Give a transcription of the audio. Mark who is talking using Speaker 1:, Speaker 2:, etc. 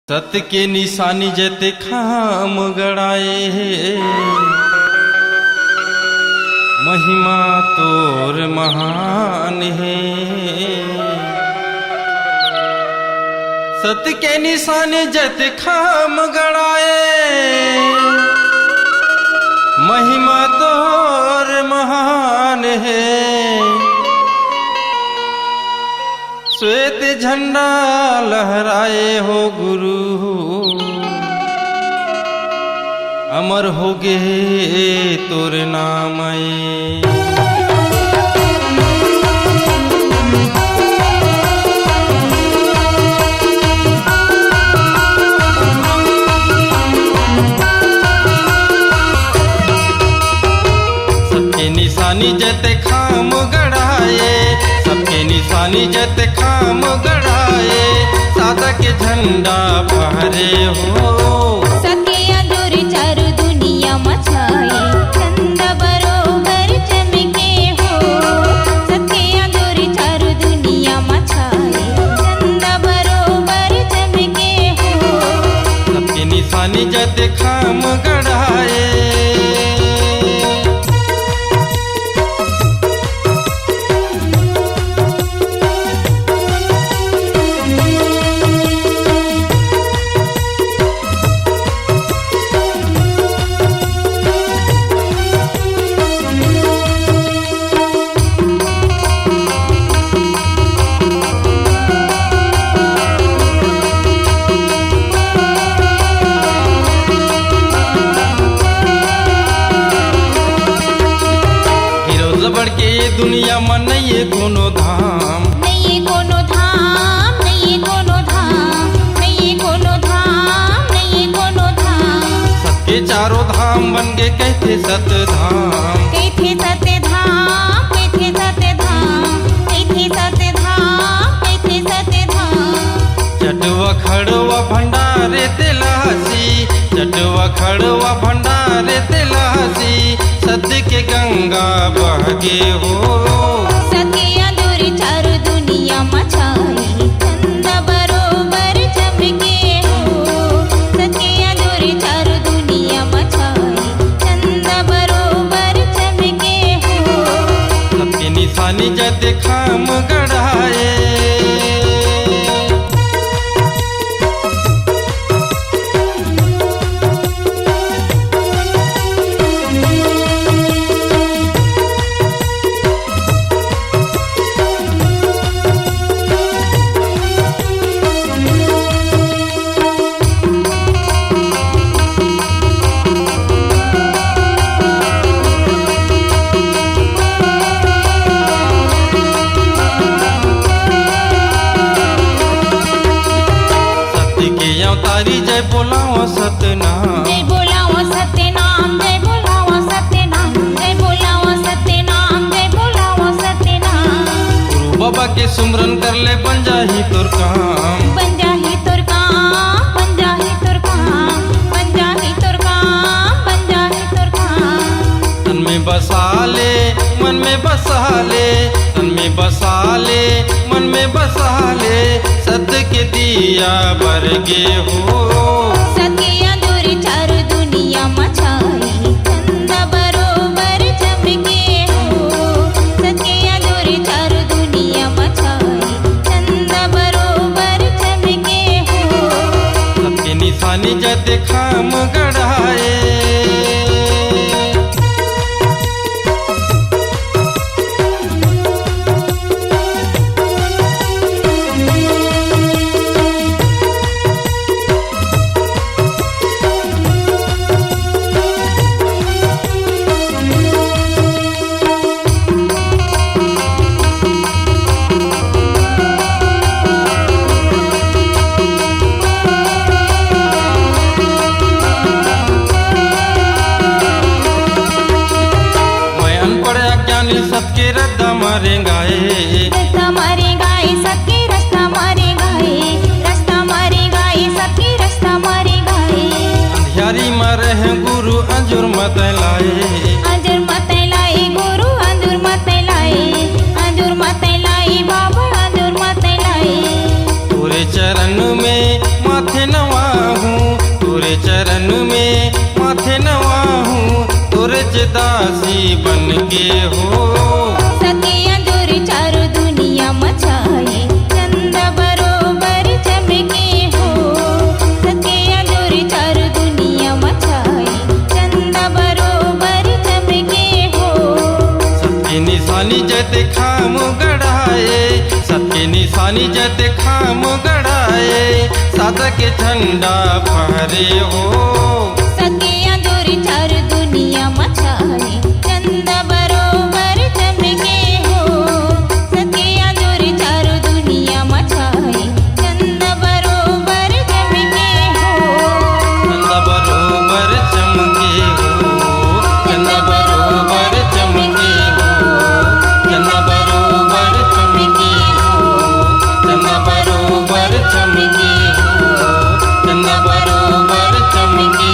Speaker 1: सत्य के निशानी जते खाम गड़ाए, महिमा तोर महान है। सत्य के निशानी जते खाम गड़ाए, महिमा तोर महान है। श्वेत झंडा लहराए हो गुरु, अमर हो गे तोर नाम आए। सबके निशानी जते खाम गड़ाए, सबके निशानी जते खाम गड़ाए, सादा के झंडा फहरे हो।
Speaker 2: सके अंधुर चारु दुनिया मछाए, चंदा बरोबर चमके हो। सके अंधुर चारु दुनिया मछाए, चंदा बरोबर चमके हो।
Speaker 1: सबके निशानी जते खाम गड़ाए। के दुनिया में नहीं कोनो धाम,
Speaker 2: नहीं कोनो धाम, नहीं कोनो धाम, नहीं कोनो धाम, नहीं कोनो धाम।
Speaker 1: सबके चारों धाम बन के कहते सत धाम,
Speaker 2: कहते सत धाम, कहते सत धाम, कहते सत धाम, कहते सत धाम।
Speaker 1: चटवा खड़वा भंडारे तिलहसी, चटवा खड़वा भंडारे तिलहसी, सत्य के गंगा बहगे हो।
Speaker 2: सके अंधुर चारु दुनिया मछाए, चंदा बरोबर चमके हो। सके अंधुर चारु दुनिया मछाए, चंदा बरोबर चमके हो।
Speaker 1: सबके निशानी जते खाम गड़ाए। तारी जय बोलाओ सतनाम,
Speaker 2: जय बोलाओ सत्यनाम, जय बोलाओ सत्यनाम, जय बोलाओ सत्यनाम, जय बोलाओ सत्यनाम।
Speaker 1: गुरु बाबा के सुमरन कर ले बन जाही तोर काम,
Speaker 2: बन जाही तोर काम, बन जाही तोर काम, बन जाही तोर काम, बन जाही तोर काम।
Speaker 1: तन में बसा ले, मन में बसा ले, तन में बसा ले, मन में बसा ले, सत्य के दिया बरगे हो।
Speaker 2: सके अंधुर चारु दुनिया मछाए, चंदा बरोबर चमके हो। सके अंधुर चारु दुनिया मछाए, चंदा बरोबर चमके हो।
Speaker 1: सबके निशानी जते खाम गड़ाए। सबके रद्दा मारे गाए,
Speaker 2: रास्ता मारे गाए, सबके रास्ता मारे गाए, रास्ता मारे गाए, सबके रास्ता मारे गाए।
Speaker 1: अंधियारी मारे हैं गुरु अंजुर मत लाए,
Speaker 2: अंजुर मत लाए गुरु, अंजुर मत लाए, अंजुर मत लाए बाबा, अंजुर मत लाए।
Speaker 1: चरण में माथे नवाहूँ तोरे चरण में माथे नवाहूँ तोरे दासी बन के हो
Speaker 2: सखियाँ दूर चारों दुनिया मचाए चंदा बरोबर चमके हो सखियाँ दूर चारों दुनिया मचाए चंदा बरोबर चमके हो
Speaker 1: सबके निशानी जैते खाम गढ़ाए सबके निशानी जैते खाम गढ़ाए सादा के झंडा फहरे हो
Speaker 2: सखियाँ दूर चारों दुनिया मचाए चंदा बरोबर चमके हो सखियाँ दूर चारों दुनिया मचाए चंदा बरोबर चमके हो
Speaker 1: चंदा बरोबर चमके हो चंदा बरोबर चमके हो चंदा बरोबर चमके हो चंदा बरोबर चमके हो चंदा बरोबर चमके